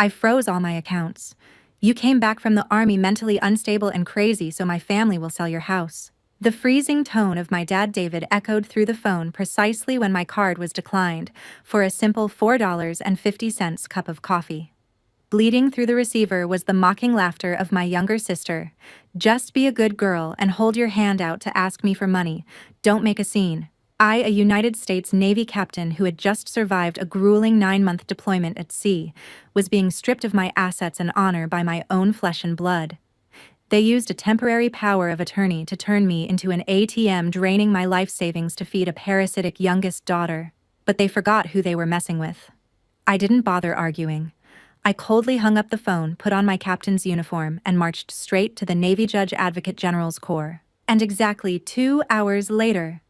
I froze all my accounts. You came back from the army mentally unstable and crazy, so my family will sell your house. The freezing tone of my dad David echoed through the phone precisely when my card was declined for a simple $4.50 cup of coffee. Bleeding through the receiver was the mocking laughter of my younger sister. Just be a good girl and hold your hand out to ask me for money. Don't make a scene. I, a United States Navy captain who had just survived a grueling 9-month deployment at sea, was being stripped of my assets and honor by my own flesh and blood. They used a temporary power of attorney to turn me into an ATM, draining my life savings to feed a parasitic youngest daughter. But they forgot who they were messing with. I didn't bother arguing. I coldly hung up the phone, put on my captain's uniform, and marched straight to the Navy Judge Advocate General's Corps. And exactly 2 hours later,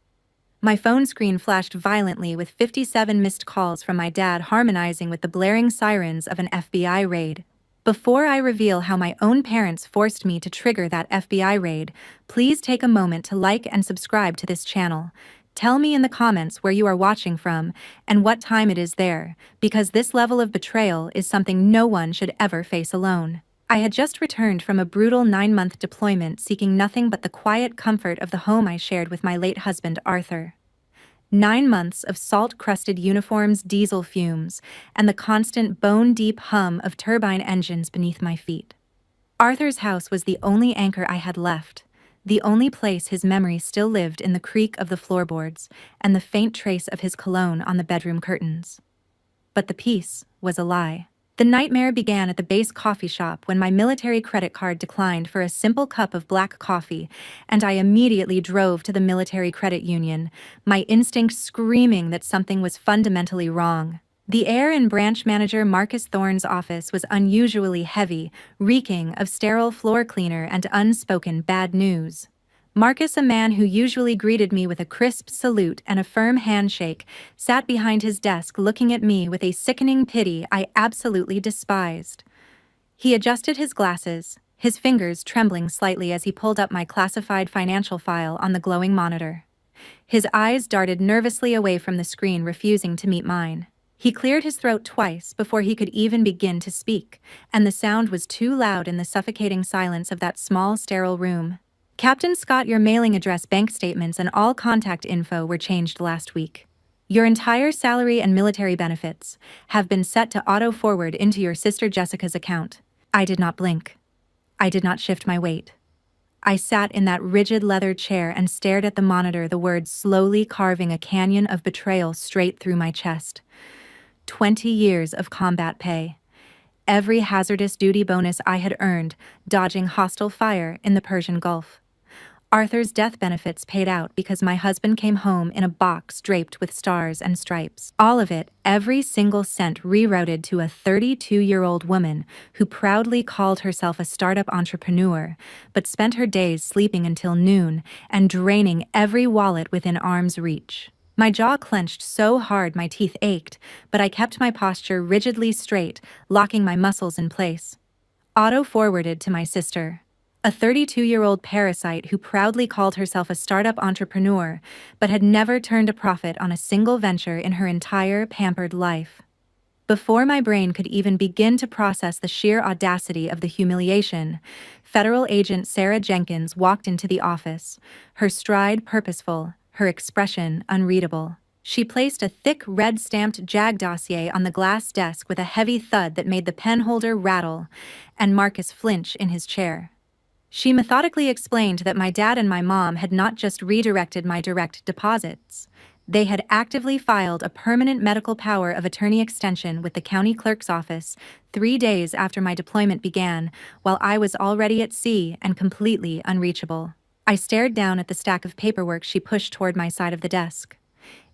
my phone screen flashed violently with 57 missed calls from my dad, harmonizing with the blaring sirens of an FBI raid. Before I reveal how my own parents forced me to trigger that FBI raid, please take a moment to like and subscribe to this channel. Tell me in the comments where you are watching from and what time it is there, because this level of betrayal is something no one should ever face alone. I had just returned from a brutal 9-month deployment, seeking nothing but the quiet comfort of the home I shared with my late husband, Arthur. 9 months of salt-crusted uniforms, diesel fumes, and the constant bone-deep hum of turbine engines beneath my feet. Arthur's house was the only anchor I had left, the only place his memory still lived in the creak of the floorboards and the faint trace of his cologne on the bedroom curtains. But the peace was a lie. The nightmare began at the base coffee shop when my military credit card declined for a simple cup of black coffee, and I immediately drove to the military credit union, my instinct screaming that something was fundamentally wrong. The air in branch manager Marcus Thorne's office was unusually heavy, reeking of sterile floor cleaner and unspoken bad news. Marcus, a man who usually greeted me with a crisp salute and a firm handshake, sat behind his desk looking at me with a sickening pity I absolutely despised. He adjusted his glasses, his fingers trembling slightly as he pulled up my classified financial file on the glowing monitor. His eyes darted nervously away from the screen, refusing to meet mine. He cleared his throat twice before he could even begin to speak, and the sound was too loud in the suffocating silence of that small, sterile room. Captain Scott, your mailing address, bank statements, and all contact info were changed last week. Your entire salary and military benefits have been set to auto-forward into your sister Jessica's account. I did not blink. I did not shift my weight. I sat in that rigid leather chair and stared at the monitor, the words slowly carving a canyon of betrayal straight through my chest. 20 years of combat pay. Every hazardous duty bonus I had earned, dodging hostile fire in the Persian Gulf. Arthur's death benefits paid out because my husband came home in a box draped with stars and stripes. All of it, every single cent, rerouted to a 32-year-old woman who proudly called herself a startup entrepreneur, but spent her days sleeping until noon and draining every wallet within arm's reach. My jaw clenched so hard my teeth ached, but I kept my posture rigidly straight, locking my muscles in place. Auto-forwarded to my sister. A 32-year-old parasite who proudly called herself a startup entrepreneur, but had never turned a profit on a single venture in her entire pampered life. Before my brain could even begin to process the sheer audacity of the humiliation, Federal Agent Sarah Jenkins walked into the office, her stride purposeful, her expression unreadable. She placed a thick red-stamped JAG dossier on the glass desk with a heavy thud that made the pen holder rattle, and Marcus flinch in his chair. She methodically explained that my dad and my mom had not just redirected my direct deposits. They had actively filed a permanent medical power of attorney extension with the county clerk's office 3 days after my deployment began, while I was already at sea and completely unreachable. I stared down at the stack of paperwork she pushed toward my side of the desk.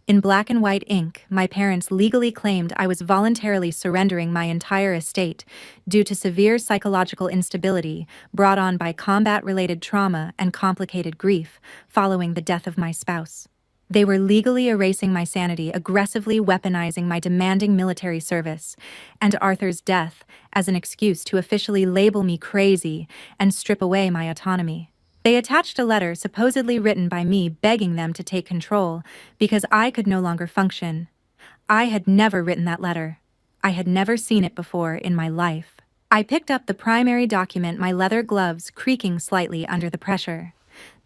In black and white ink, my parents legally claimed I was voluntarily surrendering my entire estate due to severe psychological instability brought on by combat-related trauma and complicated grief following the death of my spouse. They were legally erasing my sanity, aggressively weaponizing my demanding military service and Arthur's death as an excuse to officially label me crazy and strip away my autonomy. They attached a letter supposedly written by me begging them to take control because I could no longer function. I had never written that letter. I had never seen it before in my life. I picked up the primary document, my leather gloves creaking slightly under the pressure.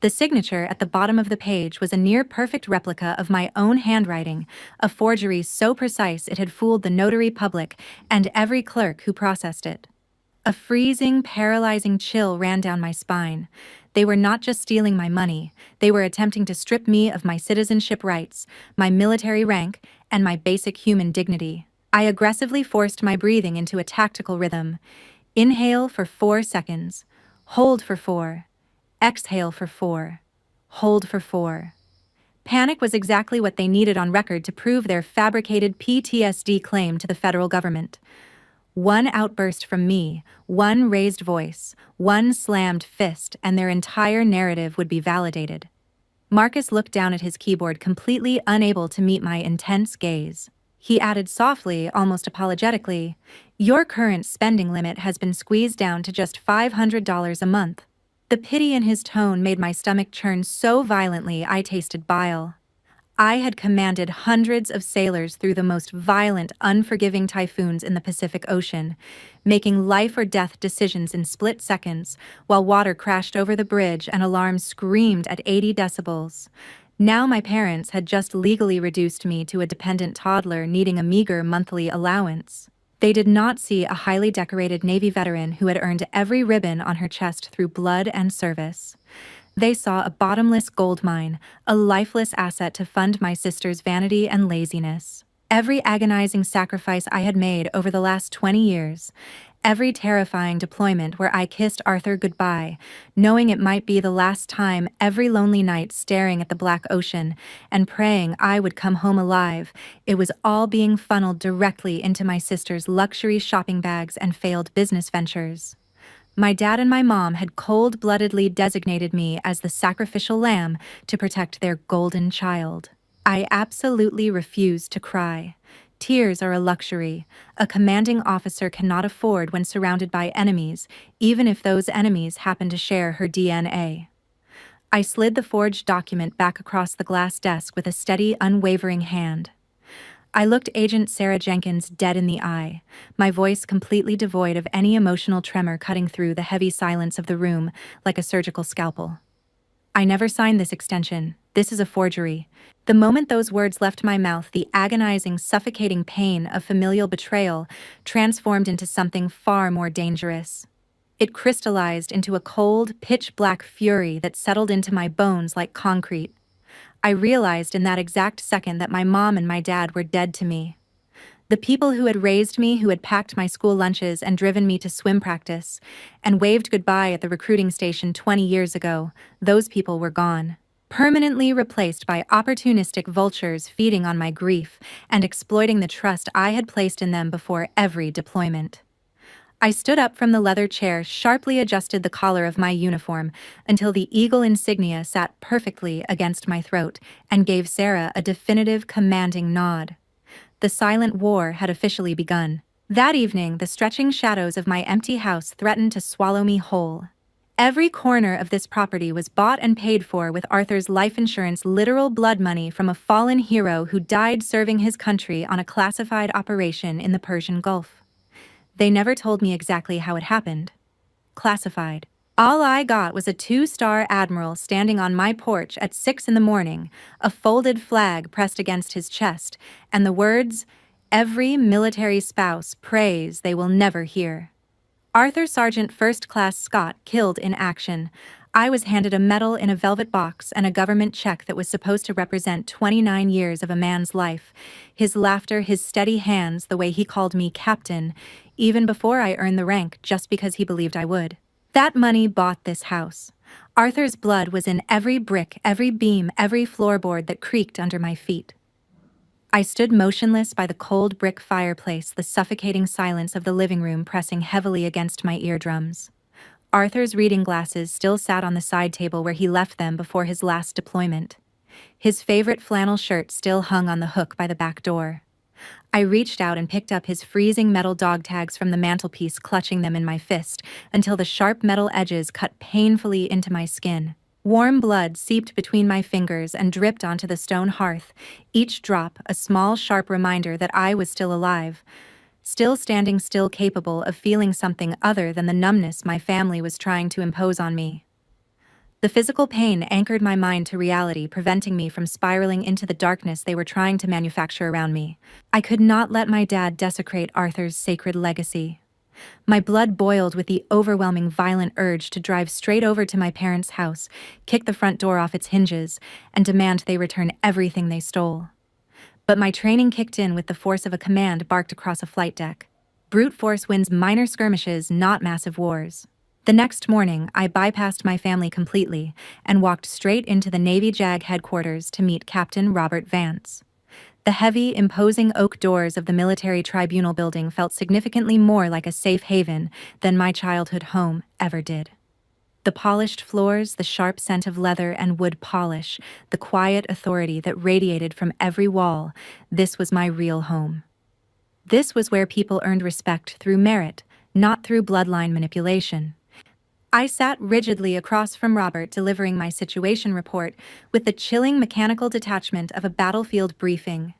The signature at the bottom of the page was a near-perfect replica of my own handwriting, a forgery so precise it had fooled the notary public and every clerk who processed it. A freezing, paralyzing chill ran down my spine. They were not just stealing my money, they were attempting to strip me of my citizenship rights, my military rank, and my basic human dignity. I aggressively forced my breathing into a tactical rhythm. Inhale for 4 seconds. Hold for 4. Exhale for 4. Hold for 4. Panic was exactly what they needed on record to prove their fabricated PTSD claim to the federal government. One outburst from me, one raised voice, one slammed fist, and their entire narrative would be validated. Marcus looked down at his keyboard, completely unable to meet my intense gaze. He added softly, almost apologetically, "Your current spending limit has been squeezed down to just $500 a month." The pity in his tone made my stomach churn so violently I tasted bile. I had commanded hundreds of sailors through the most violent, unforgiving typhoons in the Pacific Ocean, making life-or-death decisions in split seconds, while water crashed over the bridge and alarms screamed at 80 decibels. Now my parents had just legally reduced me to a dependent toddler needing a meager monthly allowance. They did not see a highly decorated Navy veteran who had earned every ribbon on her chest through blood and service. They saw a bottomless gold mine, a lifeless asset to fund my sister's vanity and laziness. Every agonizing sacrifice I had made over the last 20 years, every terrifying deployment where I kissed Arthur goodbye, knowing it might be the last time, every lonely night staring at the black ocean and praying I would come home alive, it was all being funneled directly into my sister's luxury shopping bags and failed business ventures. My dad and my mom had cold-bloodedly designated me as the sacrificial lamb to protect their golden child. I absolutely refused to cry. Tears are a luxury a commanding officer cannot afford when surrounded by enemies, even if those enemies happen to share her DNA. I slid the forged document back across the glass desk with a steady, unwavering hand. I looked Agent Sarah Jenkins dead in the eye, my voice completely devoid of any emotional tremor cutting through the heavy silence of the room like a surgical scalpel. "I never signed this extension. This is a forgery." The moment those words left my mouth, the agonizing, suffocating pain of familial betrayal transformed into something far more dangerous. It crystallized into a cold, pitch-black fury that settled into my bones like concrete. I realized in that exact second that my mom and my dad were dead to me. The people who had raised me, who had packed my school lunches and driven me to swim practice, and waved goodbye at the recruiting station 20 years ago, those people were gone. Permanently replaced by opportunistic vultures feeding on my grief and exploiting the trust I had placed in them before every deployment. I stood up from the leather chair, sharply adjusted the collar of my uniform until the eagle insignia sat perfectly against my throat, and gave Sarah a definitive, commanding nod. The silent war had officially begun. That evening, the stretching shadows of my empty house threatened to swallow me whole. Every corner of this property was bought and paid for with Arthur's life insurance, literal blood money from a fallen hero who died serving his country on a classified operation in the Persian Gulf. They never told me exactly how it happened. Classified. All I got was a 2-star admiral standing on my porch at 6 in the morning, a folded flag pressed against his chest, and the words, "Every military spouse prays they will never hear." Arthur Sergeant First Class Scott killed in action. I was handed a medal in a velvet box and a government check that was supposed to represent 29 years of a man's life. His laughter, his steady hands, the way he called me captain, even before I earned the rank just because he believed I would. That money bought this house. Arthur's blood was in every brick, every beam, every floorboard that creaked under my feet. I stood motionless by the cold brick fireplace, the suffocating silence of the living room pressing heavily against my eardrums. Arthur's reading glasses still sat on the side table where he left them before his last deployment. His favorite flannel shirt still hung on the hook by the back door. I reached out and picked up his freezing metal dog tags from the mantelpiece, clutching them in my fist until the sharp metal edges cut painfully into my skin. Warm blood seeped between my fingers and dripped onto the stone hearth, each drop a small, sharp reminder that I was still alive. still standing still, capable of feeling something other than the numbness my family was trying to impose on me. The physical pain anchored my mind to reality, preventing me from spiraling into the darkness they were trying to manufacture around me. I could not let my dad desecrate Arthur's sacred legacy. My blood boiled with the overwhelming violent urge to drive straight over to my parents' house, kick the front door off its hinges, and demand they return everything they stole. But my training kicked in with the force of a command barked across a flight deck. Brute force wins minor skirmishes, not massive wars. The next morning, I bypassed my family completely and walked straight into the Navy JAG headquarters to meet Captain Robert Vance. The heavy, imposing oak doors of the military tribunal building felt significantly more like a safe haven than my childhood home ever did. The polished floors, the sharp scent of leather and wood polish, the quiet authority that radiated from every wall, this was my real home. This was where people earned respect through merit, not through bloodline manipulation. I sat rigidly across from Robert, delivering my situation report with the chilling mechanical detachment of a battlefield briefing.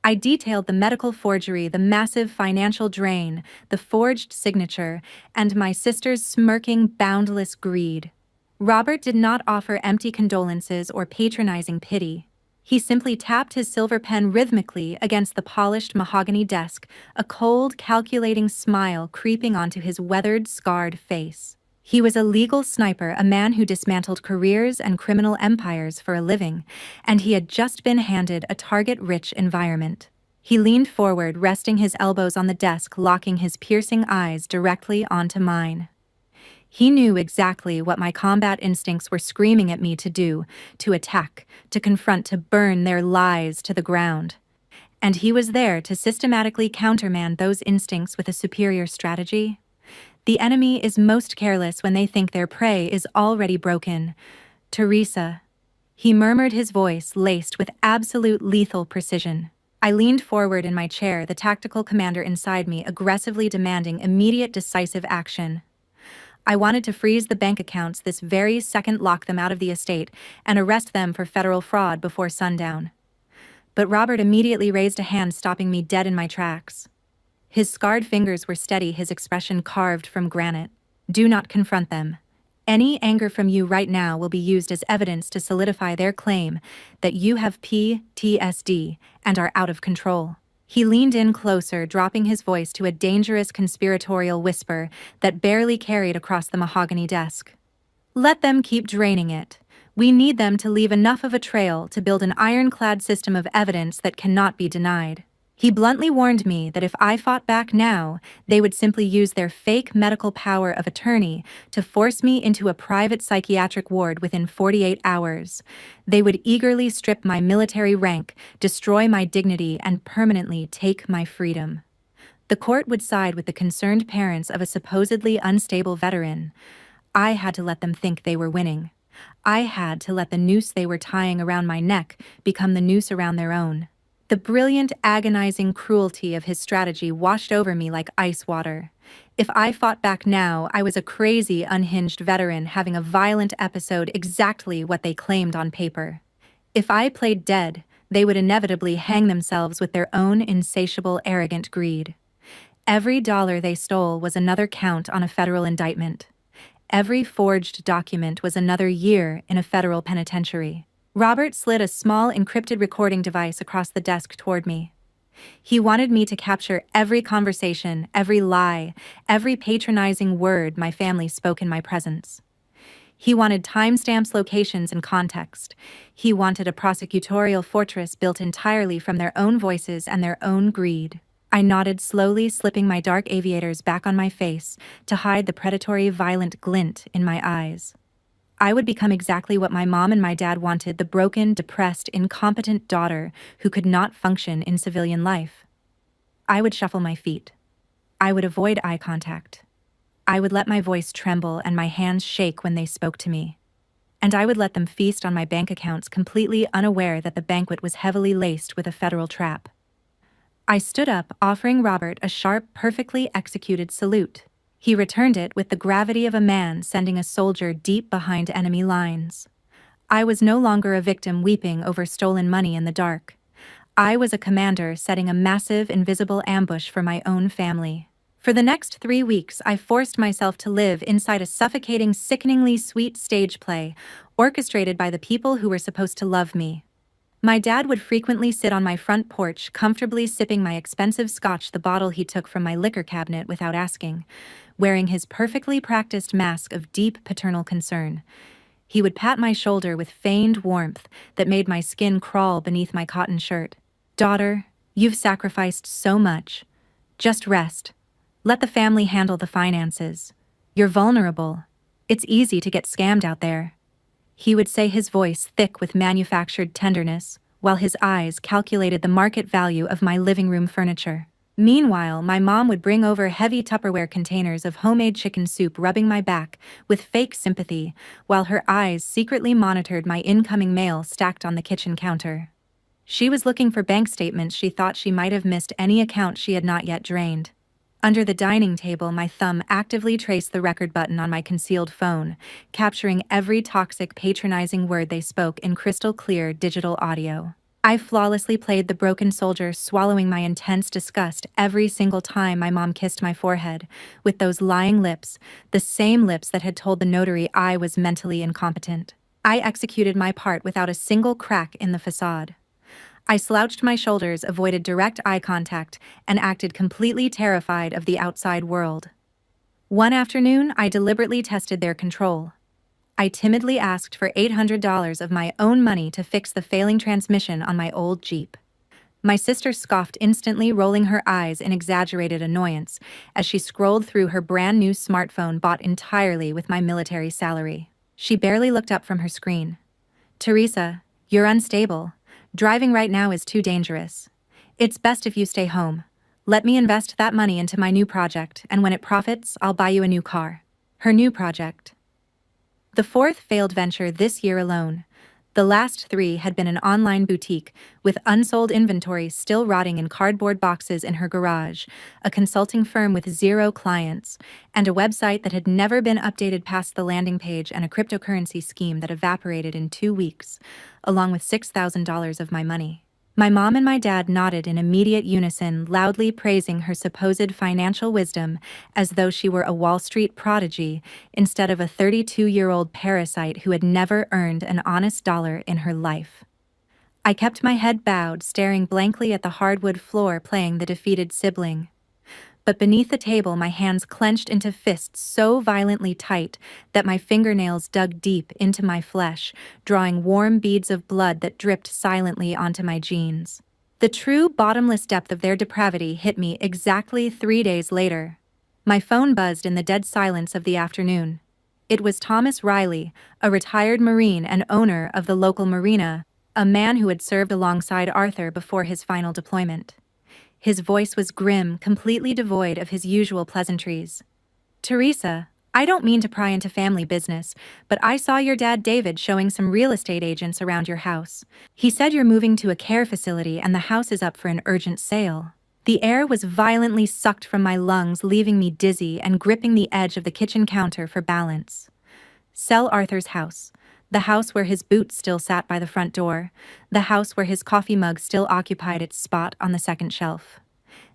I detailed the medical forgery, the massive financial drain, the forged signature, and my sister's smirking, boundless greed. Robert did not offer empty condolences or patronizing pity. He simply tapped his silver pen rhythmically against the polished mahogany desk, a cold, calculating smile creeping onto his weathered, scarred face. He was a legal sniper, a man who dismantled careers and criminal empires for a living, and he had just been handed a target-rich environment. He leaned forward, resting his elbows on the desk, locking his piercing eyes directly onto mine. He knew exactly what my combat instincts were screaming at me to do, to attack, to confront, to burn their lies to the ground. And he was there to systematically countermand those instincts with a superior strategy. The enemy is most careless when they think their prey is already broken. Teresa. He murmured, his voice laced with absolute lethal precision. I leaned forward in my chair, the tactical commander inside me aggressively demanding immediate, decisive action. I wanted to freeze the bank accounts this very second, lock them out of the estate, and arrest them for federal fraud before sundown. But Robert immediately raised a hand, stopping me dead in my tracks. His scarred fingers were steady, his expression carved from granite. Do not confront them. Any anger from you right now will be used as evidence to solidify their claim that you have PTSD and are out of control. He leaned in closer, dropping his voice to a dangerous conspiratorial whisper that barely carried across the mahogany desk. Let them keep draining it. We need them to leave enough of a trail to build an ironclad system of evidence that cannot be denied. He bluntly warned me that if I fought back now, they would simply use their fake medical power of attorney to force me into a private psychiatric ward within 48 hours. They would eagerly strip my military rank, destroy my dignity, and permanently take my freedom. The court would side with the concerned parents of a supposedly unstable veteran. I had to let them think they were winning. I had to let the noose they were tying around my neck become the noose around their own. The brilliant, agonizing cruelty of his strategy washed over me like ice water. If I fought back now, I was a crazy, unhinged veteran having a violent episode, exactly what they claimed on paper. If I played dead, they would inevitably hang themselves with their own insatiable, arrogant greed. Every dollar they stole was another count on a federal indictment. Every forged document was another year in a federal penitentiary. Robert slid a small encrypted recording device across the desk toward me. He wanted me to capture every conversation, every lie, every patronizing word my family spoke in my presence. He wanted timestamps, locations, and context. He wanted a prosecutorial fortress built entirely from their own voices and their own greed. I nodded slowly, slipping my dark aviators back on my face to hide the predatory, violent glint in my eyes. I would become exactly what my mom and my dad wanted, the broken, depressed, incompetent daughter who could not function in civilian life. I would shuffle my feet. I would avoid eye contact. I would let my voice tremble and my hands shake when they spoke to me. And I would let them feast on my bank accounts, completely unaware that the banquet was heavily laced with a federal trap. I stood up, offering Robert a sharp, perfectly executed salute. He returned it with the gravity of a man sending a soldier deep behind enemy lines. I was no longer a victim weeping over stolen money in the dark. I was a commander setting a massive invisible ambush for my own family. For the next 3 weeks, I forced myself to live inside a suffocating, sickeningly sweet stage play, orchestrated by the people who were supposed to love me. My dad would frequently sit on my front porch, comfortably sipping my expensive scotch, the bottle he took from my liquor cabinet without asking, wearing his perfectly practiced mask of deep paternal concern. He would pat my shoulder with feigned warmth that made my skin crawl beneath my cotton shirt. "Daughter, you've sacrificed so much. Just rest. Let the family handle the finances. You're vulnerable. It's easy to get scammed out there." He would say, his voice thick with manufactured tenderness, while his eyes calculated the market value of my living room furniture. Meanwhile, my mom would bring over heavy Tupperware containers of homemade chicken soup, rubbing my back with fake sympathy, while her eyes secretly monitored my incoming mail stacked on the kitchen counter. She was looking for bank statements she thought she might have missed any account she had not yet drained. Under the dining table, my thumb actively traced the record button on my concealed phone, capturing every toxic, patronizing word they spoke in crystal clear digital audio. I flawlessly played the broken soldier, swallowing my intense disgust every single time my mom kissed my forehead, with those lying lips, the same lips that had told the notary I was mentally incompetent. I executed my part without a single crack in the facade. I slouched my shoulders, avoided direct eye contact, and acted completely terrified of the outside world. One afternoon, I deliberately tested their control. I timidly asked for $800 of my own money to fix the failing transmission on my old Jeep. My sister scoffed instantly, rolling her eyes in exaggerated annoyance as she scrolled through her brand new smartphone bought entirely with my military salary. She barely looked up from her screen. "Teresa, you're unstable. Driving right now is too dangerous. It's best if you stay home. Let me invest that money into my new project, and when it profits, I'll buy you a new car." Her new project. The fourth failed venture this year alone. The last 3 had been an online boutique, with unsold inventory still rotting in cardboard boxes in her garage, a consulting firm with 0 clients, and a website that had never been updated past the landing page, and a cryptocurrency scheme that evaporated in 2 weeks, along with $6,000 of my money. My mom and my dad nodded in immediate unison, loudly praising her supposed financial wisdom as though she were a Wall Street prodigy instead of a 32-year-old parasite who had never earned an honest dollar in her life. I kept my head bowed, staring blankly at the hardwood floor, playing the defeated sibling. But beneath the table, my hands clenched into fists so violently tight that my fingernails dug deep into my flesh, drawing warm beads of blood that dripped silently onto my jeans. The true bottomless depth of their depravity hit me exactly 3 days later. My phone buzzed in the dead silence of the afternoon. It was Thomas Riley, a retired Marine and owner of the local marina, a man who had served alongside Arthur before his final deployment. His voice was grim, completely devoid of his usual pleasantries. "Teresa, I don't mean to pry into family business, but I saw your dad David showing some real estate agents around your house. He said you're moving to a care facility and the house is up for an urgent sale." The air was violently sucked from my lungs, leaving me dizzy and gripping the edge of the kitchen counter for balance. Sell Arthur's house. The house where his boots still sat by the front door, the house where his coffee mug still occupied its spot on the second shelf.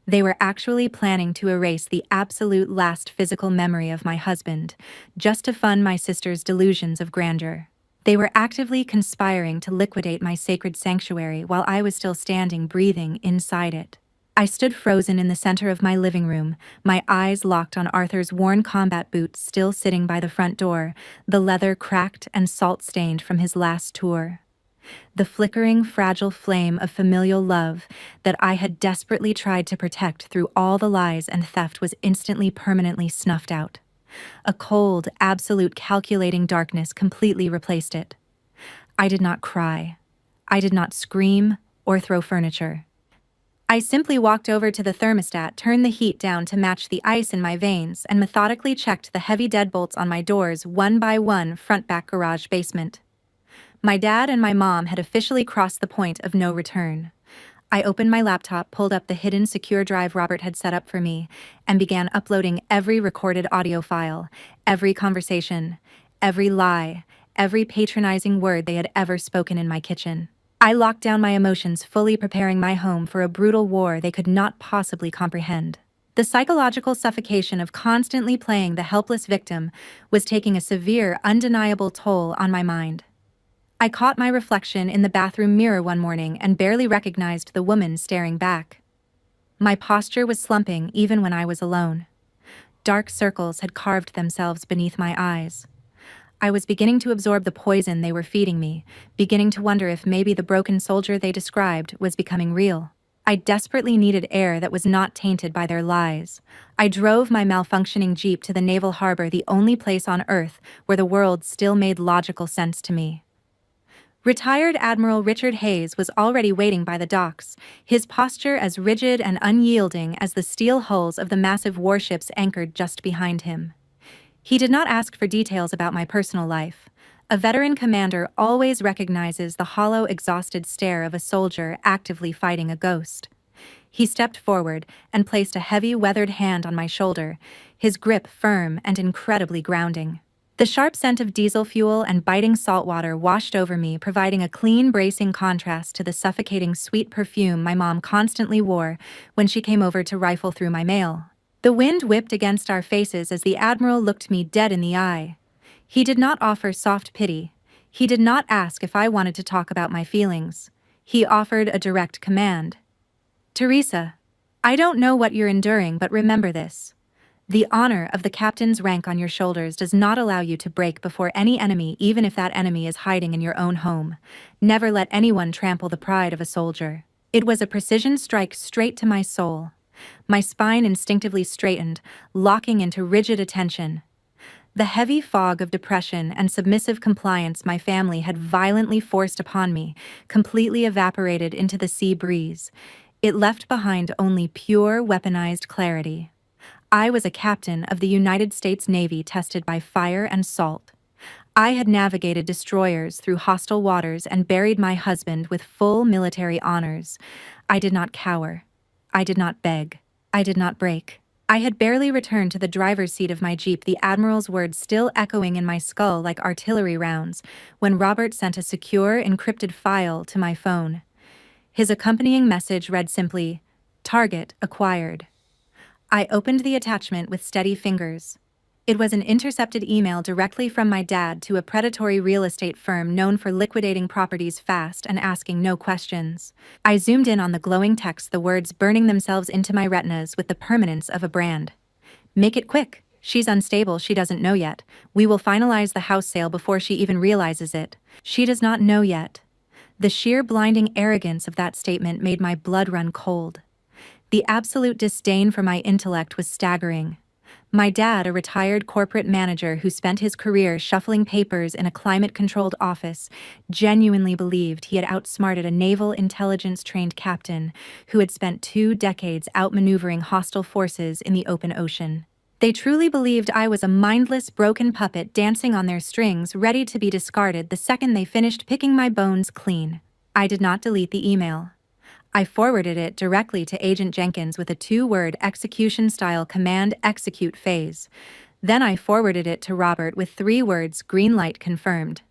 They were actually planning to erase the absolute last physical memory of my husband, just to fund my sister's delusions of grandeur. They were actively conspiring to liquidate my sacred sanctuary while I was still standing, breathing inside it. I stood frozen in the center of my living room, my eyes locked on Arthur's worn combat boots still sitting by the front door, the leather cracked and salt-stained from his last tour. The flickering, fragile flame of familial love that I had desperately tried to protect through all the lies and theft was instantly, permanently snuffed out. A cold, absolute, calculating darkness completely replaced it. I did not cry. I did not scream or throw furniture. I simply walked over to the thermostat, turned the heat down to match the ice in my veins, and methodically checked the heavy deadbolts on my doors one by one, front, back, garage, basement. My dad and my mom had officially crossed the point of no return. I opened my laptop, pulled up the hidden secure drive Robert had set up for me, and began uploading every recorded audio file, every conversation, every lie, every patronizing word they had ever spoken in my kitchen. I locked down my emotions, fully preparing my home for a brutal war they could not possibly comprehend. The psychological suffocation of constantly playing the helpless victim was taking a severe, undeniable toll on my mind. I caught my reflection in the bathroom mirror one morning and barely recognized the woman staring back. My posture was slumping even when I was alone. Dark circles had carved themselves beneath my eyes. I was beginning to absorb the poison they were feeding me, beginning to wonder if maybe the broken soldier they described was becoming real. I desperately needed air that was not tainted by their lies. I drove my malfunctioning Jeep to the Naval Harbor, the only place on Earth where the world still made logical sense to me. Retired Admiral Richard Hayes was already waiting by the docks, his posture as rigid and unyielding as the steel hulls of the massive warships anchored just behind him. He did not ask for details about my personal life. A veteran commander always recognizes the hollow, exhausted stare of a soldier actively fighting a ghost. He stepped forward and placed a heavy, weathered hand on my shoulder, his grip firm and incredibly grounding. The sharp scent of diesel fuel and biting salt water washed over me, providing a clean, bracing contrast to the suffocating sweet perfume my mom constantly wore when she came over to rifle through my mail. The wind whipped against our faces as the Admiral looked me dead in the eye. He did not offer soft pity. He did not ask if I wanted to talk about my feelings. He offered a direct command. Teresa, I don't know what you're enduring, but remember this. The honor of the captain's rank on your shoulders does not allow you to break before any enemy, even if that enemy is hiding in your own home. Never let anyone trample the pride of a soldier. It was a precision strike straight to my soul. My spine instinctively straightened, locking into rigid attention. The heavy fog of depression and submissive compliance my family had violently forced upon me completely evaporated into the sea breeze. It left behind only pure, weaponized clarity. I was a captain of the United States Navy tested by fire and salt. I had navigated destroyers through hostile waters and buried my husband with full military honors. I did not cower. I did not beg. I did not break. I had barely returned to the driver's seat of my Jeep, the Admiral's words still echoing in my skull like artillery rounds, when Robert sent a secure, encrypted file to my phone. His accompanying message read simply, "Target acquired." I opened the attachment with steady fingers. It was an intercepted email directly from my dad to a predatory real estate firm known for liquidating properties fast and asking no questions. I zoomed in on the glowing text, the words burning themselves into my retinas with the permanence of a brand. "Make it quick. She's unstable, she doesn't know yet. We will finalize the house sale before she even realizes it. She does not know yet." The sheer blinding arrogance of that statement made my blood run cold. The absolute disdain for my intellect was staggering. My dad, a retired corporate manager who spent his career shuffling papers in a climate-controlled office, genuinely believed he had outsmarted a naval intelligence-trained captain who had spent 2 decades outmaneuvering hostile forces in the open ocean. They truly believed I was a mindless, broken puppet dancing on their strings, ready to be discarded the second they finished picking my bones clean. I did not delete the email. I forwarded it directly to Agent Jenkins with a 2-word execution-style command execute phase. Then I forwarded it to Robert with 3 words green light confirmed.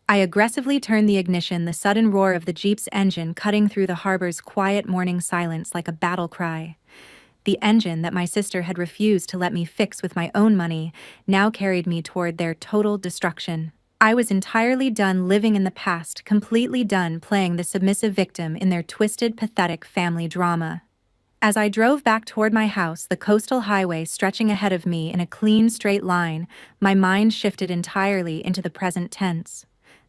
I aggressively turned the ignition, the sudden roar of the Jeep's engine cutting through the harbor's quiet morning silence like a battle cry. The engine that my sister had refused to let me fix with my own money now carried me toward their total destruction. I was entirely done living in the past, completely done playing the submissive victim in their twisted, pathetic family drama. As I drove back toward my house, the coastal highway stretching ahead of me in a clean, straight line, my mind shifted entirely into the present tense.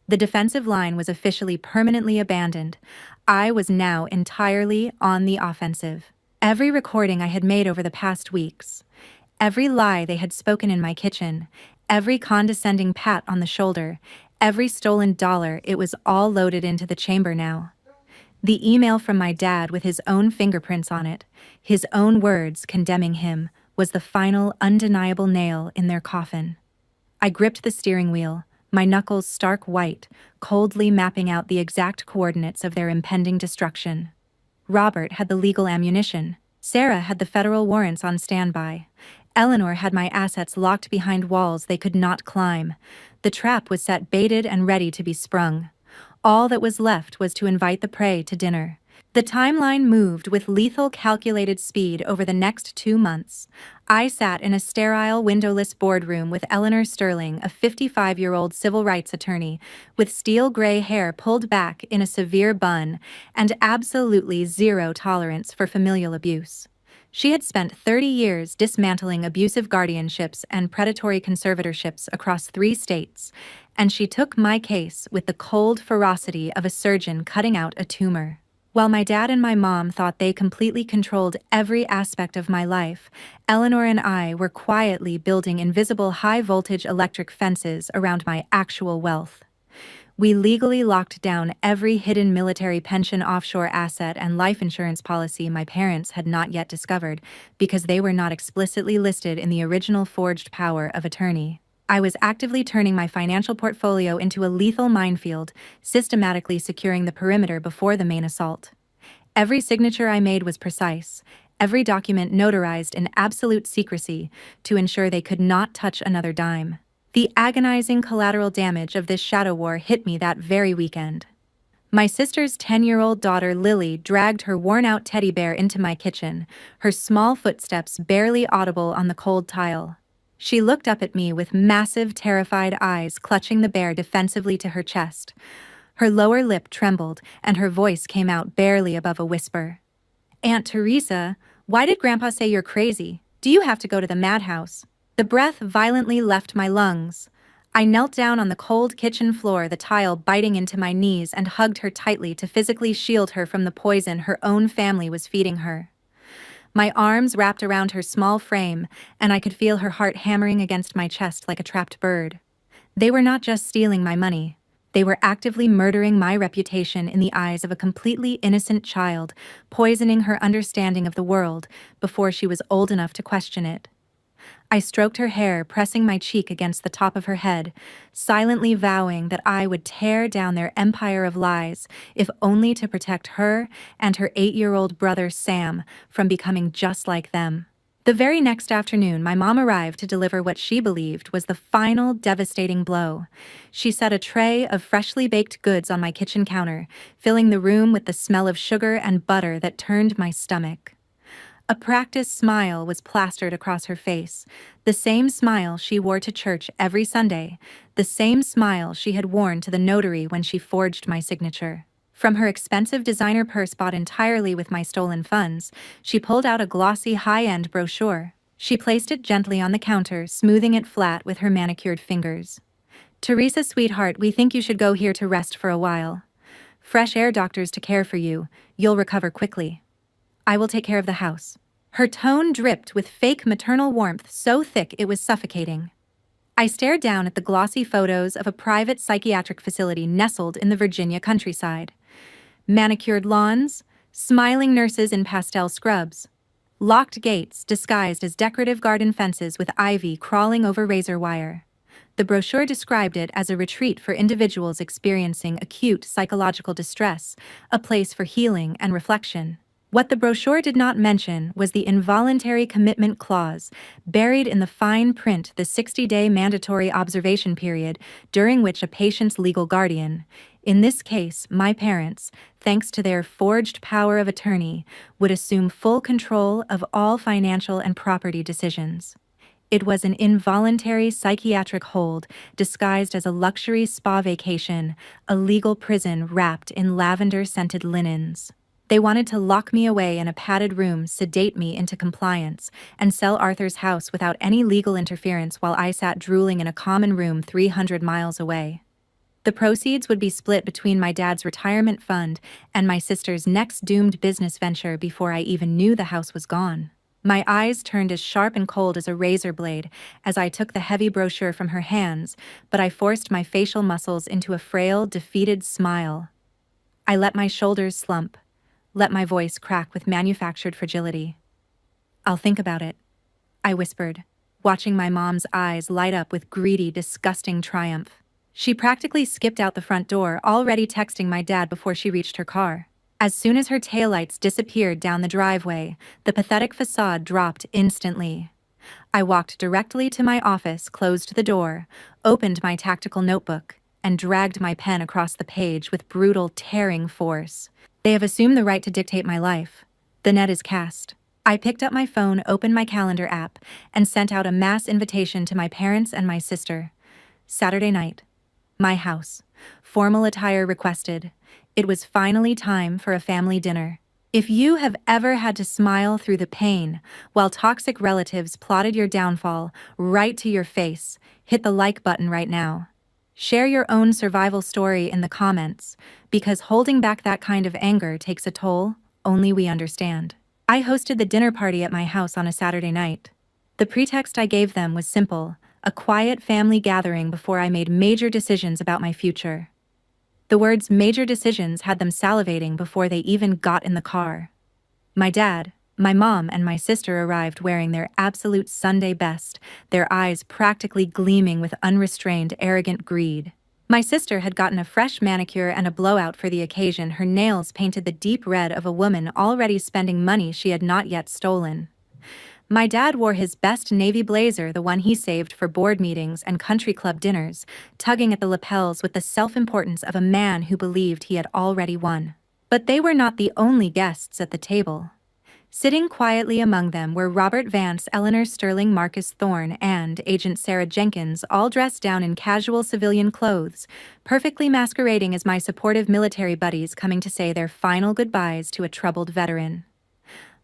The defensive line was officially permanently abandoned. I was now entirely on the offensive. Every recording I had made over the past weeks, every lie they had spoken in my kitchen, every condescending pat on the shoulder, every stolen dollar, it was all loaded into the chamber now. The email from my dad with his own fingerprints on it, his own words condemning him, was the final, undeniable nail in their coffin. I gripped the steering wheel, my knuckles stark white, coldly mapping out the exact coordinates of their impending destruction. Robert had the legal ammunition. Sarah had the federal warrants on standby. Eleanor had my assets locked behind walls they could not climb. The trap was set, baited, and ready to be sprung. All that was left was to invite the prey to dinner. The timeline moved with lethal calculated speed over the next 2 months. I sat in a sterile, windowless boardroom with Eleanor Sterling, a 55-year-old civil rights attorney, with steel gray hair pulled back in a severe bun, and absolutely zero tolerance for familial abuse. She had spent 30 years dismantling abusive guardianships and predatory conservatorships across 3 states, and she took my case with the cold ferocity of a surgeon cutting out a tumor. While my dad and my mom thought they completely controlled every aspect of my life, Eleanor and I were quietly building invisible high-voltage electric fences around my actual wealth. We legally locked down every hidden military pension offshore asset and life insurance policy my parents had not yet discovered because they were not explicitly listed in the original forged power of attorney. I was actively turning my financial portfolio into a lethal minefield, systematically securing the perimeter before the main assault. Every signature I made was precise, every document notarized in absolute secrecy to ensure they could not touch another dime. The agonizing collateral damage of this shadow war hit me that very weekend. My sister's 10-year-old daughter Lily dragged her worn-out teddy bear into my kitchen, her small footsteps barely audible on the cold tile. She looked up at me with massive, terrified eyes, clutching the bear defensively to her chest. Her lower lip trembled, and her voice came out barely above a whisper. "Aunt Teresa, why did Grandpa say you're crazy? Do you have to go to the madhouse?" The breath violently left my lungs. I knelt down on the cold kitchen floor, the tile biting into my knees, and hugged her tightly to physically shield her from the poison her own family was feeding her. My arms wrapped around her small frame, and I could feel her heart hammering against my chest like a trapped bird. They were not just stealing my money. They were actively murdering my reputation in the eyes of a completely innocent child, poisoning her understanding of the world before she was old enough to question it. I stroked her hair, pressing my cheek against the top of her head, silently vowing that I would tear down their empire of lies, if only to protect her and her 8-year-old brother Sam from becoming just like them. The very next afternoon, my mom arrived to deliver what she believed was the final devastating blow. She set a tray of freshly baked goods on my kitchen counter, filling the room with the smell of sugar and butter that turned my stomach. A practiced smile was plastered across her face, the same smile she wore to church every Sunday, the same smile she had worn to the notary when she forged my signature. From her expensive designer purse bought entirely with my stolen funds, she pulled out a glossy high-end brochure. She placed it gently on the counter, smoothing it flat with her manicured fingers. "Teresa, sweetheart, we think you should go here to rest for a while. Fresh air doctors to care for you. You'll recover quickly. I will take care of the house." Her tone dripped with fake maternal warmth so thick it was suffocating. I stared down at the glossy photos of a private psychiatric facility nestled in the Virginia countryside. Manicured lawns, smiling nurses in pastel scrubs, locked gates disguised as decorative garden fences with ivy crawling over razor wire. The brochure described it as a retreat for individuals experiencing acute psychological distress, a place for healing and reflection. What the brochure did not mention was the involuntary commitment clause, buried in the fine print, the 60-day mandatory observation period during which a patient's legal guardian, in this case my parents, thanks to their forged power of attorney, would assume full control of all financial and property decisions. It was an involuntary psychiatric hold disguised as a luxury spa vacation, a legal prison wrapped in lavender-scented linens. They wanted to lock me away in a padded room, sedate me into compliance, and sell Arthur's house without any legal interference while I sat drooling in a common room 300 miles away. The proceeds would be split between my dad's retirement fund and my sister's next doomed business venture before I even knew the house was gone. My eyes turned as sharp and cold as a razor blade as I took the heavy brochure from her hands, but I forced my facial muscles into a frail, defeated smile. I let my shoulders slump, let my voice crack with manufactured fragility. "I'll think about it," I whispered, watching my mom's eyes light up with greedy, disgusting triumph. She practically skipped out the front door, already texting my dad before she reached her car. As soon as her taillights disappeared down the driveway, the pathetic facade dropped instantly. I walked directly to my office, closed the door, opened my tactical notebook, and dragged my pen across the page with brutal, tearing force. They have assumed the right to dictate my life. The net is cast. I picked up my phone, opened my calendar app, and sent out a mass invitation to my parents and my sister. Saturday night. My house. Formal attire requested. It was finally time for a family dinner. If you have ever had to smile through the pain while toxic relatives plotted your downfall right to your face, hit the like button right now. Share your own survival story in the comments, because holding back that kind of anger takes a toll only we understand. I hosted the dinner party at my house on a Saturday night. The pretext I gave them was simple: a quiet family gathering before I made major decisions about my future. The words major decisions had them salivating before they even got in the car. My dad, my mom, and my sister arrived wearing their absolute Sunday best, their eyes practically gleaming with unrestrained, arrogant greed. My sister had gotten a fresh manicure and a blowout for the occasion, her nails painted the deep red of a woman already spending money she had not yet stolen. My dad wore his best navy blazer, the one he saved for board meetings and country club dinners, tugging at the lapels with the self-importance of a man who believed he had already won. But they were not the only guests at the table. Sitting quietly among them were Robert Vance, Eleanor Sterling, Marcus Thorne, and Agent Sarah Jenkins, all dressed down in casual civilian clothes, perfectly masquerading as my supportive military buddies coming to say their final goodbyes to a troubled veteran.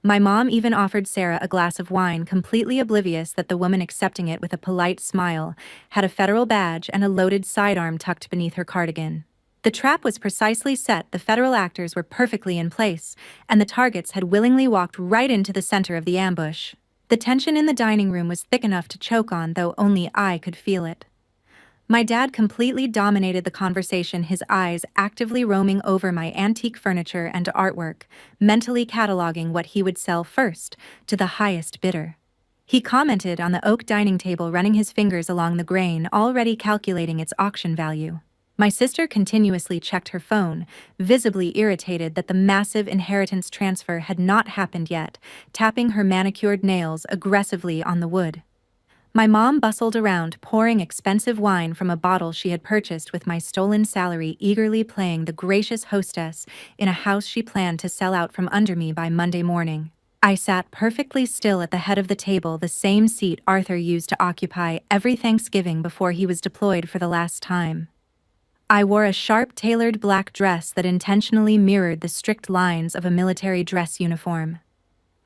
My mom even offered Sarah a glass of wine, completely oblivious that the woman accepting it with a polite smile had a federal badge and a loaded sidearm tucked beneath her cardigan. The trap was precisely set, the federal actors were perfectly in place, and the targets had willingly walked right into the center of the ambush. The tension in the dining room was thick enough to choke on, though only I could feel it. My dad completely dominated the conversation, his eyes actively roaming over my antique furniture and artwork, mentally cataloging what he would sell first, to the highest bidder. He commented on the oak dining table, running his fingers along the grain, already calculating its auction value. My sister continuously checked her phone, visibly irritated that the massive inheritance transfer had not happened yet, tapping her manicured nails aggressively on the wood. My mom bustled around, pouring expensive wine from a bottle she had purchased with my stolen salary, eagerly playing the gracious hostess in a house she planned to sell out from under me by Monday morning. I sat perfectly still at the head of the table, the same seat Arthur used to occupy every Thanksgiving before he was deployed for the last time. I wore a sharp, tailored black dress that intentionally mirrored the strict lines of a military dress uniform.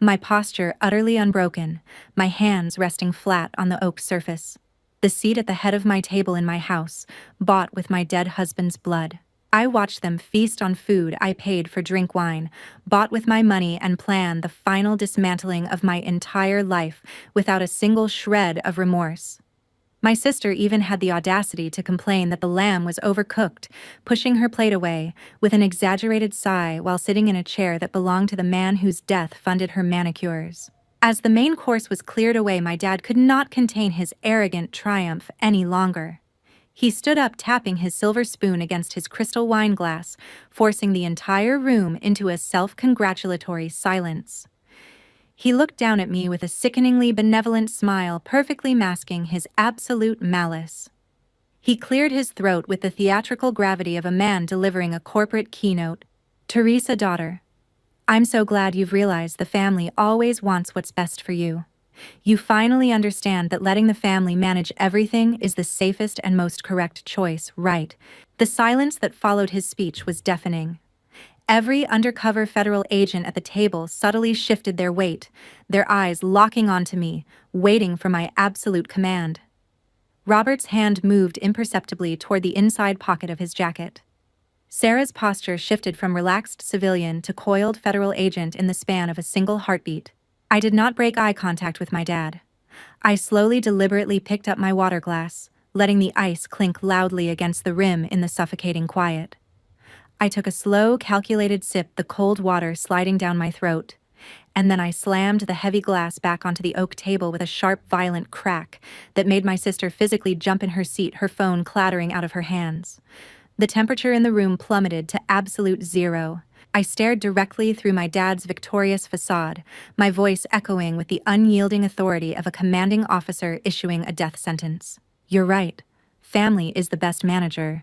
My posture utterly unbroken, my hands resting flat on the oak surface. The seat at the head of my table in my house, bought with my dead husband's blood. I watched them feast on food I paid for, drink wine, bought with my money, and plan the final dismantling of my entire life without a single shred of remorse. My sister even had the audacity to complain that the lamb was overcooked, pushing her plate away with an exaggerated sigh while sitting in a chair that belonged to the man whose death funded her manicures. As the main course was cleared away, my dad could not contain his arrogant triumph any longer. He stood up, tapping his silver spoon against his crystal wine glass, forcing the entire room into a self-congratulatory silence. He looked down at me with a sickeningly benevolent smile, perfectly masking his absolute malice. He cleared his throat with the theatrical gravity of a man delivering a corporate keynote. "Teresa, daughter, I'm so glad you've realized the family always wants what's best for you. You finally understand that letting the family manage everything is the safest and most correct choice, right?" The silence that followed his speech was deafening. Every undercover federal agent at the table subtly shifted their weight, their eyes locking onto me, waiting for my absolute command. Robert's hand moved imperceptibly toward the inside pocket of his jacket. Sarah's posture shifted from relaxed civilian to coiled federal agent in the span of a single heartbeat. I did not break eye contact with my dad. I slowly, deliberately picked up my water glass, letting the ice clink loudly against the rim in the suffocating quiet. I took a slow, calculated sip, the cold water sliding down my throat, and then I slammed the heavy glass back onto the oak table with a sharp, violent crack that made my sister physically jump in her seat, her phone clattering out of her hands. The temperature in the room plummeted to absolute zero. I stared directly through my dad's victorious facade, my voice echoing with the unyielding authority of a commanding officer issuing a death sentence. "You're right. Family is the best manager,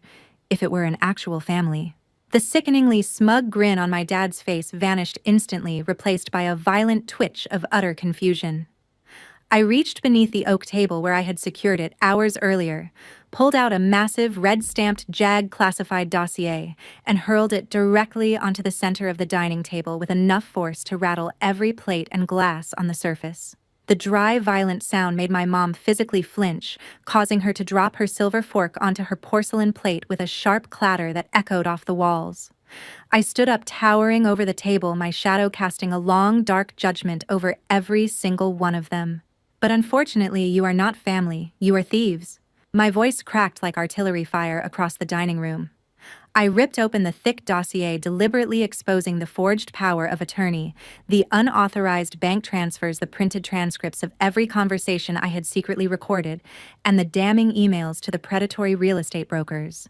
if it were an actual family. The sickeningly smug grin on my dad's face vanished instantly, replaced by a violent twitch of utter confusion. I reached beneath the oak table where I had secured it hours earlier, pulled out a massive red-stamped JAG classified dossier, and hurled it directly onto the center of the dining table with enough force to rattle every plate and glass on the surface. The dry, violent sound made my mom physically flinch, causing her to drop her silver fork onto her porcelain plate with a sharp clatter that echoed off the walls. I stood up, towering over the table, my shadow casting a long, dark judgment over every single one of them. But unfortunately, you are not family, you are thieves. My voice cracked like artillery fire across the dining room. I ripped open the thick dossier, deliberately exposing the forged power of attorney, the unauthorized bank transfers, the printed transcripts of every conversation I had secretly recorded, and the damning emails to the predatory real estate brokers.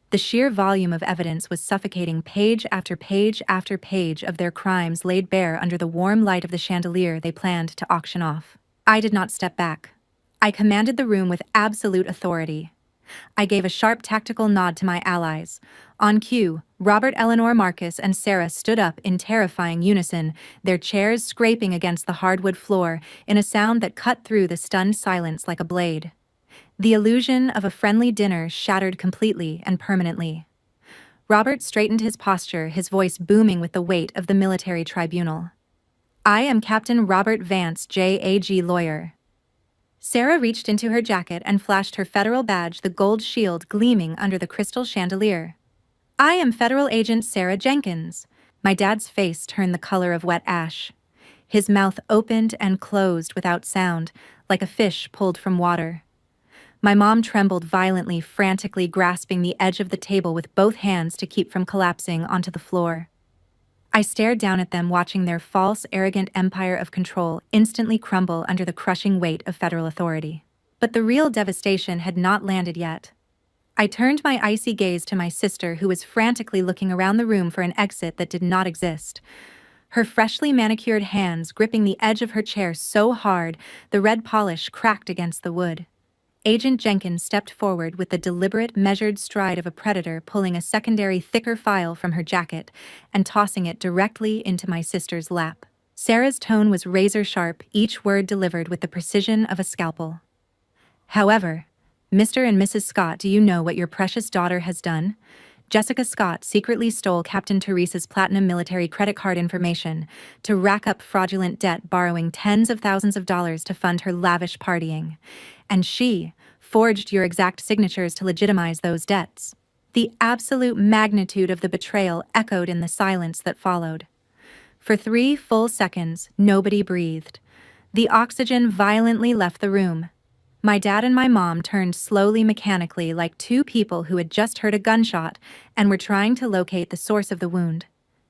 The sheer volume of evidence was suffocating, page after page after page of their crimes laid bare under the warm light of the chandelier they planned to auction off. I did not step back. I commanded the room with absolute authority. I gave a sharp tactical nod to my allies. On cue, Robert, Eleanor, Marcus, and Sarah stood up in terrifying unison, their chairs scraping against the hardwood floor in a sound that cut through the stunned silence like a blade. The illusion of a friendly dinner shattered completely and permanently. Robert straightened his posture, his voice booming with the weight of the military tribunal. I am Captain Robert Vance, JAG lawyer. Sarah reached into her jacket and flashed her federal badge, the gold shield gleaming under the crystal chandelier. I am Federal Agent Sarah Jenkins. My dad's face turned the color of wet ash. His mouth opened and closed without sound, like a fish pulled from water. My mom trembled violently, frantically grasping the edge of the table with both hands to keep from collapsing onto the floor. I stared down at them, watching their false, arrogant empire of control instantly crumble under the crushing weight of federal authority. But the real devastation had not landed yet. I turned my icy gaze to my sister, who was frantically looking around the room for an exit that did not exist. Her freshly manicured hands gripping the edge of her chair so hard, the red polish cracked against the wood. Agent Jenkins stepped forward with the deliberate, measured stride of a predator, pulling a secondary, thicker file from her jacket and tossing it directly into my sister's lap. Sarah's tone was razor-sharp, each word delivered with the precision of a scalpel. However, Mr. and Mrs. Scott, do you know what your precious daughter has done? Jessica Scott secretly stole Captain Teresa's platinum military credit card information to rack up fraudulent debt, borrowing tens of thousands of dollars to fund her lavish partying. And she forged your exact signatures to legitimize those debts. The absolute magnitude of the betrayal echoed in the silence that followed. For 3 full seconds, nobody breathed. The oxygen violently left the room. My dad and my mom turned slowly, mechanically, like two people who had just heard a gunshot and were trying to locate the source of the wound.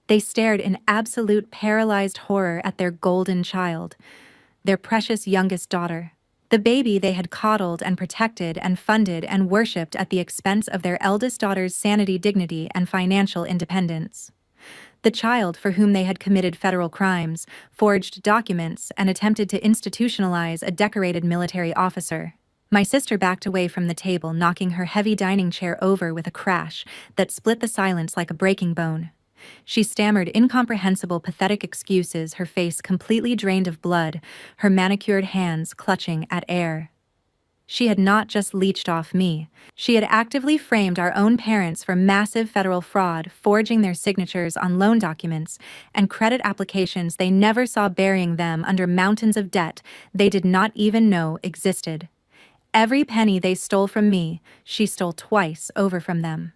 They stared in absolute paralyzed horror at their golden child, their precious youngest daughter. The baby they had coddled and protected and funded and worshipped at the expense of their eldest daughter's sanity, dignity, and financial independence. The child for whom they had committed federal crimes, forged documents, and attempted to institutionalize a decorated military officer. My sister backed away from the table, knocking her heavy dining chair over with a crash that split the silence like a breaking bone. She stammered incomprehensible, pathetic excuses, her face completely drained of blood, her manicured hands clutching at air. She had not just leeched off me. She had actively framed our own parents for massive federal fraud, forging their signatures on loan documents and credit applications they never saw, burying them under mountains of debt they did not even know existed. Every penny they stole from me, she stole twice over from them.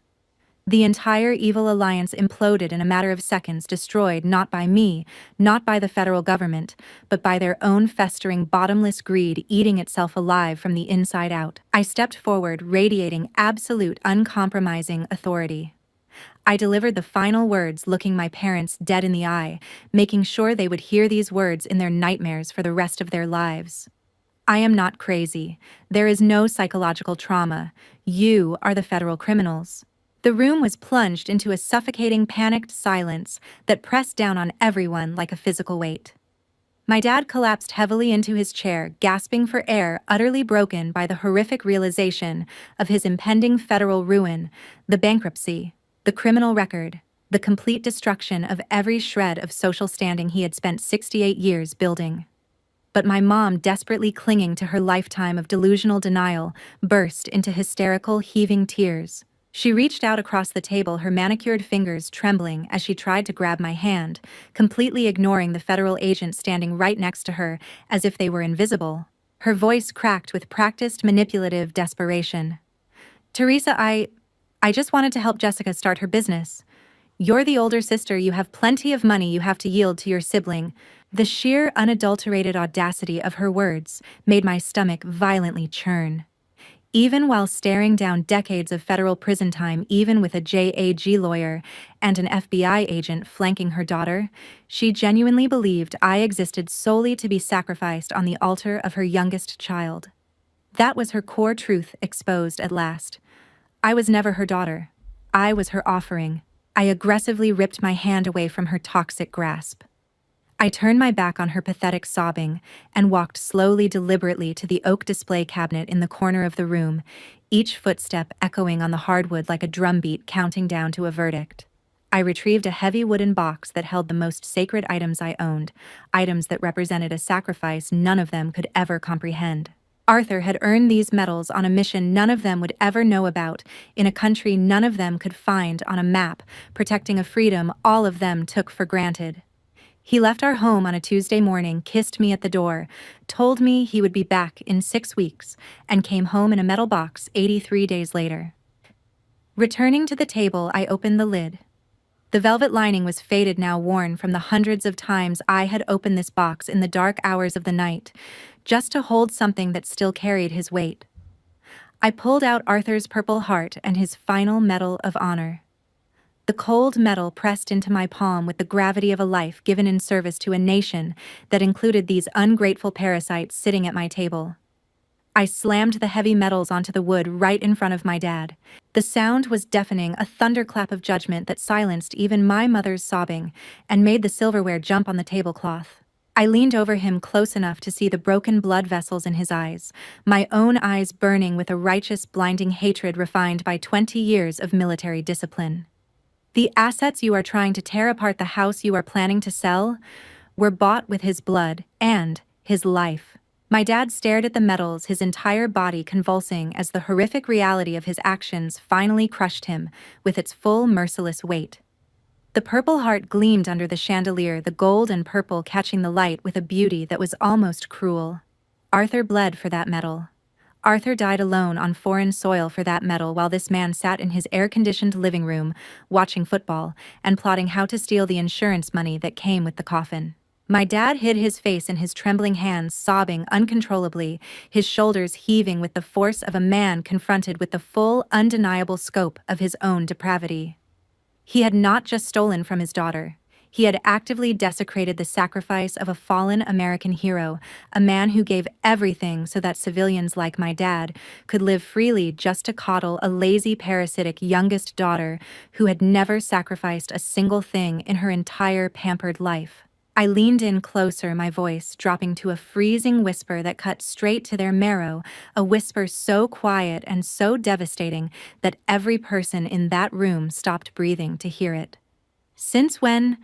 The entire evil alliance imploded in a matter of seconds, destroyed not by me, not by the federal government, but by their own festering, bottomless greed eating itself alive from the inside out. I stepped forward, radiating absolute, uncompromising authority. I delivered the final words, looking my parents dead in the eye, making sure they would hear these words in their nightmares for the rest of their lives. I am not crazy. There is no psychological trauma. You are the federal criminals. The room was plunged into a suffocating, panicked silence that pressed down on everyone like a physical weight. My dad collapsed heavily into his chair, gasping for air, utterly broken by the horrific realization of his impending federal ruin, the bankruptcy, the criminal record, the complete destruction of every shred of social standing he had spent 68 years building. But my mom, desperately clinging to her lifetime of delusional denial, burst into hysterical, heaving tears. She reached out across the table, her manicured fingers trembling as she tried to grab my hand, completely ignoring the federal agent standing right next to her as if they were invisible. Her voice cracked with practiced manipulative desperation. "Teresa, I just wanted to help Jessica start her business. You're the older sister, you have plenty of money you have to yield to your sibling." The sheer, unadulterated audacity of her words made my stomach violently churn. Even while staring down decades of federal prison time, even with a JAG lawyer and an FBI agent flanking her daughter, she genuinely believed I existed solely to be sacrificed on the altar of her youngest child. That was her core truth exposed at last. I was never her daughter. I was her offering. I aggressively ripped my hand away from her toxic grasp. I turned my back on her pathetic sobbing and walked slowly, deliberately to the oak display cabinet in the corner of the room, each footstep echoing on the hardwood like a drumbeat counting down to a verdict. I retrieved a heavy wooden box that held the most sacred items I owned, items that represented a sacrifice none of them could ever comprehend. Arthur had earned these medals on a mission none of them would ever know about, in a country none of them could find on a map, protecting a freedom all of them took for granted. He left our home on a Tuesday morning, kissed me at the door, told me he would be back in 6 weeks, and came home in a metal box 83 days later. Returning to the table, I opened the lid. The velvet lining was faded, now worn from the hundreds of times I had opened this box in the dark hours of the night, just to hold something that still carried his weight. I pulled out Arthur's Purple Heart and his final Medal of Honor. The cold metal pressed into my palm with the gravity of a life given in service to a nation that included these ungrateful parasites sitting at my table. I slammed the heavy metals onto the wood right in front of my dad. The sound was deafening, a thunderclap of judgment that silenced even my mother's sobbing and made the silverware jump on the tablecloth. I leaned over him close enough to see the broken blood vessels in his eyes, my own eyes burning with a righteous, blinding hatred refined by 20 years of military discipline. "The assets you are trying to tear apart, the house you are planning to sell, were bought with his blood and his life." My dad stared at the medals, his entire body convulsing as the horrific reality of his actions finally crushed him with its full, merciless weight. The Purple Heart gleamed under the chandelier, the gold and purple catching the light with a beauty that was almost cruel. Arthur bled for that medal. Arthur died alone on foreign soil for that medal, while this man sat in his air-conditioned living room, watching football and plotting how to steal the insurance money that came with the coffin. My dad hid his face in his trembling hands, sobbing uncontrollably, his shoulders heaving with the force of a man confronted with the full, undeniable scope of his own depravity. He had not just stolen from his daughter. He had actively desecrated the sacrifice of a fallen American hero, a man who gave everything so that civilians like my dad could live freely just to coddle a lazy, parasitic youngest daughter who had never sacrificed a single thing in her entire pampered life. I leaned in closer, my voice dropping to a freezing whisper that cut straight to their marrow, a whisper so quiet and so devastating that every person in that room stopped breathing to hear it. Since when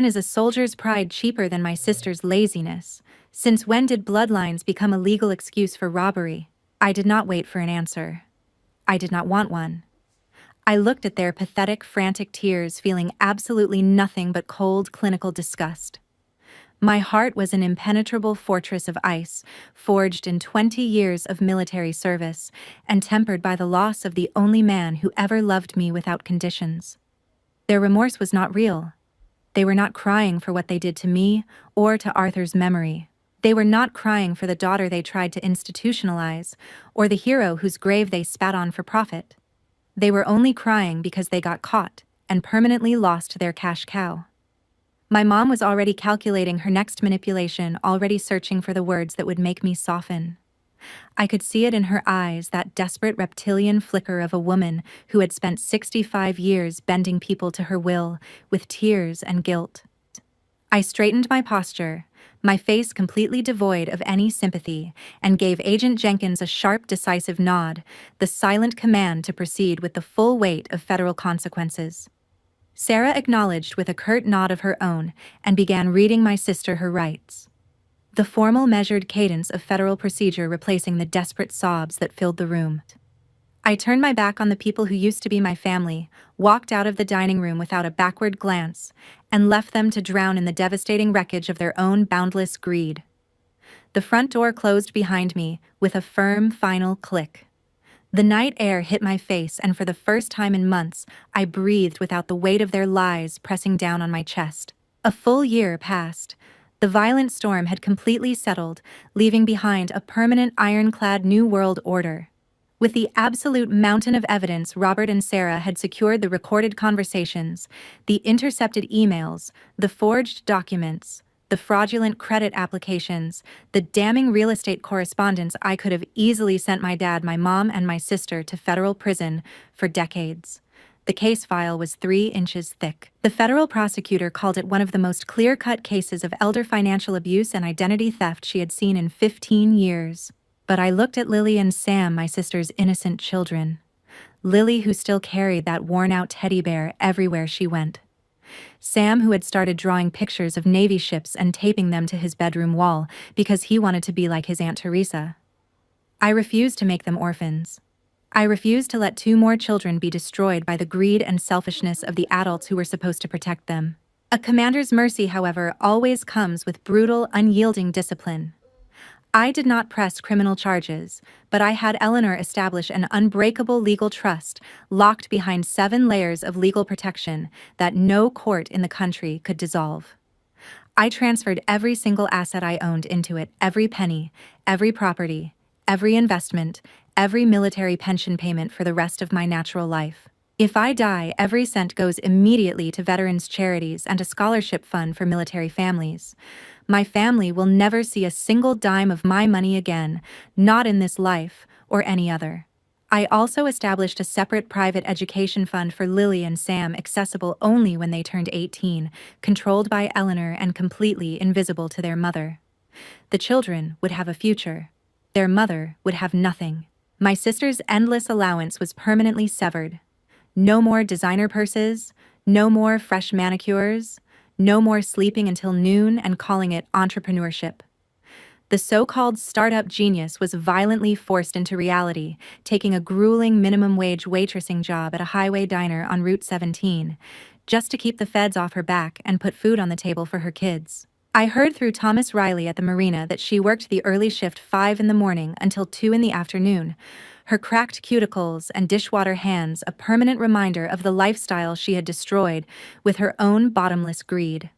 is a soldier's pride cheaper than my sister's laziness? Since when did bloodlines become a legal excuse for robbery? I did not wait for an answer. I did not want one. I looked at their pathetic, frantic tears, feeling absolutely nothing but cold, clinical disgust. My heart was an impenetrable fortress of ice, forged in 20 years of military service, and tempered by the loss of the only man who ever loved me without conditions. Their remorse was not real. They were not crying for what they did to me or to Arthur's memory. They were not crying for the daughter they tried to institutionalize, or the hero whose grave they spat on for profit. They were only crying because they got caught and permanently lost their cash cow. My mom was already calculating her next manipulation, already searching for the words that would make me soften. I could see it in her eyes, that desperate reptilian flicker of a woman who had spent 65 years bending people to her will, with tears and guilt. I straightened my posture, my face completely devoid of any sympathy, and gave Agent Jenkins a sharp, decisive nod, the silent command to proceed with the full weight of federal consequences. Sarah acknowledged with a curt nod of her own and began reading my sister her rights. The formal, measured cadence of federal procedure replacing the desperate sobs that filled the room. I turned my back on the people who used to be my family, walked out of the dining room without a backward glance, and left them to drown in the devastating wreckage of their own boundless greed. The front door closed behind me with a firm, final click. The night air hit my face, and for the first time in months, I breathed without the weight of their lies pressing down on my chest. A full year passed. The violent storm had completely settled, leaving behind a permanent ironclad new world order. With the absolute mountain of evidence Robert and Sarah had secured, the recorded conversations, the intercepted emails, the forged documents, the fraudulent credit applications, the damning real estate correspondence, I could have easily sent my dad, my mom, and my sister to federal prison for decades. The case file was 3 inches thick. The federal prosecutor called it one of the most clear-cut cases of elder financial abuse and identity theft she had seen in 15 years. But I looked at Lily and Sam, my sister's innocent children. Lily, who still carried that worn-out teddy bear everywhere she went. Sam, who had started drawing pictures of Navy ships and taping them to his bedroom wall because he wanted to be like his Aunt Teresa. I refused to make them orphans. I refused to let 2 more children be destroyed by the greed and selfishness of the adults who were supposed to protect them. A commander's mercy, however, always comes with brutal, unyielding discipline. I did not press criminal charges, but I had Eleanor establish an unbreakable legal trust locked behind 7 layers of legal protection that no court in the country could dissolve. I transferred every single asset I owned into it, every penny, every property, every investment, every military pension payment for the rest of my natural life. If I die, every cent goes immediately to veterans' charities and a scholarship fund for military families. My family will never see a single dime of my money again, not in this life or any other. I also established a separate private education fund for Lily and Sam, accessible only when they turned 18, controlled by Eleanor and completely invisible to their mother. The children would have a future. Their mother would have nothing. My sister's endless allowance was permanently severed. No more designer purses, no more fresh manicures, no more sleeping until noon and calling it entrepreneurship. The so-called startup genius was violently forced into reality, taking a grueling minimum-wage waitressing job at a highway diner on Route 17, just to keep the feds off her back and put food on the table for her kids. I heard through Thomas Riley at the marina that she worked the early shift 5 in the morning until 2 in the afternoon, her cracked cuticles and dishwater hands a permanent reminder of the lifestyle she had destroyed with her own bottomless greed.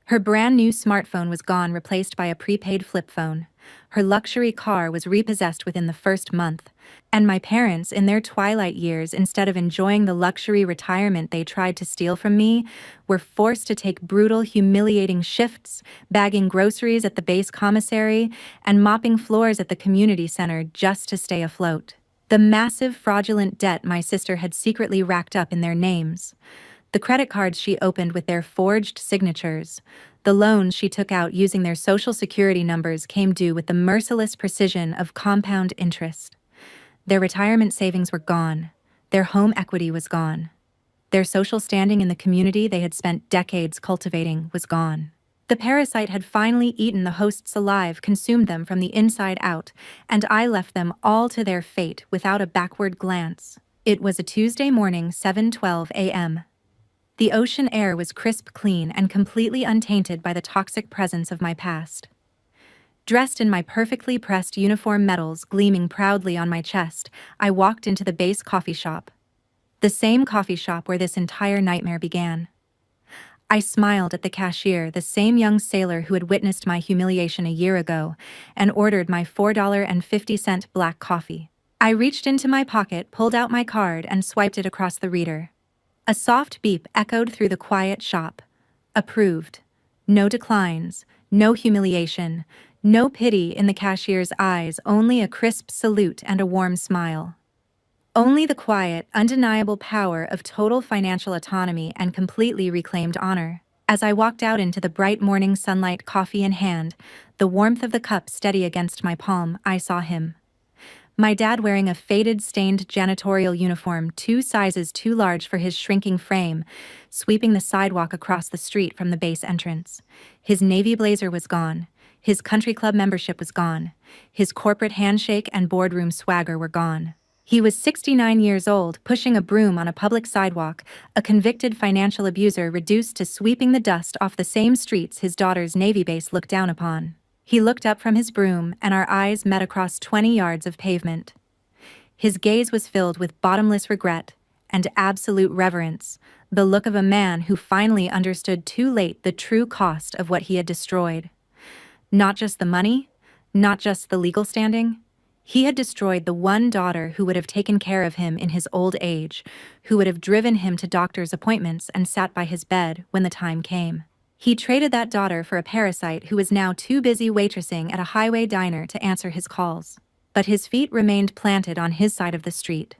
Her brand new smartphone was gone, replaced by a prepaid flip phone. Her luxury car was repossessed within the first month. And my parents, in their twilight years, instead of enjoying the luxury retirement they tried to steal from me, were forced to take brutal, humiliating shifts, bagging groceries at the base commissary and mopping floors at the community center just to stay afloat. The massive fraudulent debt my sister had secretly racked up in their names. The credit cards she opened with their forged signatures. The loans she took out using their social security numbers came due with the merciless precision of compound interest. Their retirement savings were gone. Their home equity was gone. Their social standing in the community they had spent decades cultivating was gone. The parasite had finally eaten the hosts alive, consumed them from the inside out, and I left them all to their fate without a backward glance. It was a Tuesday morning, 7:12 a.m. The ocean air was crisp clean and completely untainted by the toxic presence of my past. Dressed in my perfectly pressed uniform, medals gleaming proudly on my chest, I walked into the base coffee shop. The same coffee shop where this entire nightmare began. I smiled at the cashier, the same young sailor who had witnessed my humiliation a year ago, and ordered my $4.50 black coffee. I reached into my pocket, pulled out my card, and swiped it across the reader. A soft beep echoed through the quiet shop. Approved. No declines, no humiliation, no pity in the cashier's eyes, only a crisp salute and a warm smile. Only the quiet, undeniable power of total financial autonomy and completely reclaimed honor. As I walked out into the bright morning sunlight, coffee in hand, the warmth of the cup steady against my palm, I saw him. My dad wearing a faded, stained janitorial uniform 2 sizes too large for his shrinking frame, sweeping the sidewalk across the street from the base entrance. His navy blazer was gone. His country club membership was gone. His corporate handshake and boardroom swagger were gone. He was 69 years old, pushing a broom on a public sidewalk, a convicted financial abuser reduced to sweeping the dust off the same streets his daughter's Navy base looked down upon. He looked up from his broom, and our eyes met across 20 yards of pavement. His gaze was filled with bottomless regret and absolute reverence, the look of a man who finally understood too late the true cost of what he had destroyed. Not just the money, not just the legal standing. He had destroyed the one daughter who would have taken care of him in his old age, who would have driven him to doctor's appointments and sat by his bed when the time came. He traded that daughter for a parasite who was now too busy waitressing at a highway diner to answer his calls. But his feet remained planted on his side of the street.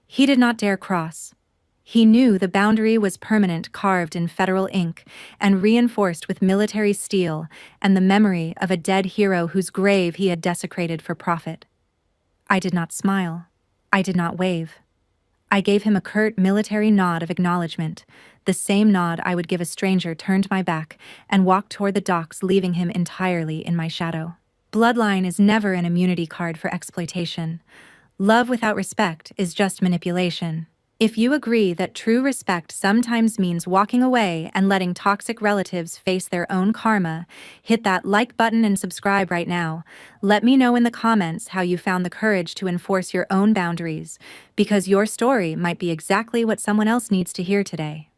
He did not dare cross. He knew the boundary was permanent, carved in federal ink and reinforced with military steel, and the memory of a dead hero whose grave he had desecrated for profit. I did not smile. I did not wave. I gave him a curt military nod of acknowledgement, the same nod I would give a stranger, turned my back, and walked toward the docks, leaving him entirely in my shadow. Bloodline is never an immunity card for exploitation. Love without respect is just manipulation. If you agree that true respect sometimes means walking away and letting toxic relatives face their own karma, hit that like button and subscribe right now. Let me know in the comments how you found the courage to enforce your own boundaries, because your story might be exactly what someone else needs to hear today.